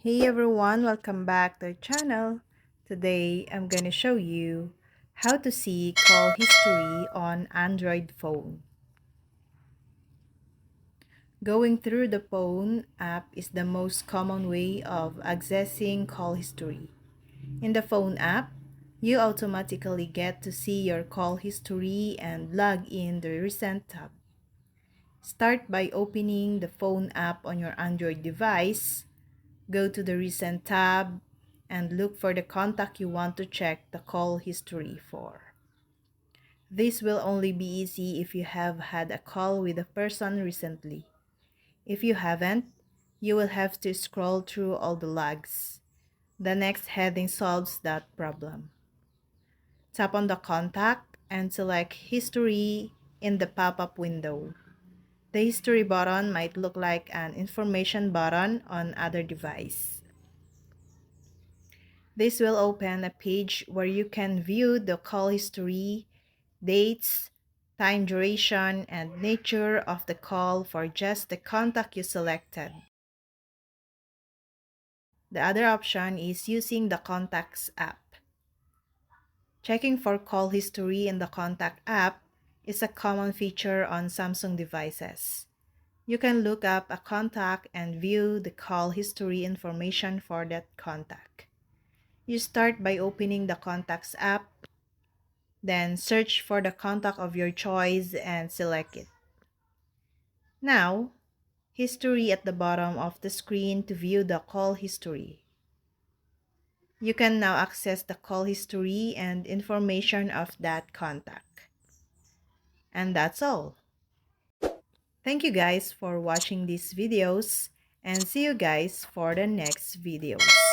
Hey everyone, welcome back to our channel. Today I'm gonna show you how to see call history on Android phone. Going through the phone app is the most common way of accessing call history. In the phone app, you automatically get to see your call history and log in the recent tab. Start by opening the phone app on your Android device. Go to the Recent tab and look for the contact you want to check the call history for. This will only be easy if you have had a call with a person recently. If you haven't, you will have to scroll through all the logs. The next heading solves that problem. Tap on the contact and select History in the pop-up window. The History button might look like an information button on other device. This will open a page where you can view the call history, dates, time duration, and nature of the call for just the contact you selected. The other option is using the Contacts app. Checking for call history in the Contact app is a common feature on Samsung devices. You can look up a contact and view the call history information for that contact. You start by opening the Contacts app. Then search for the contact of your choice and select it. Now, history at the bottom of the screen to view the call history. You can now access the call history and information of that contact. And that's all. Thank you guys for watching these videos and see you guys for the next videos.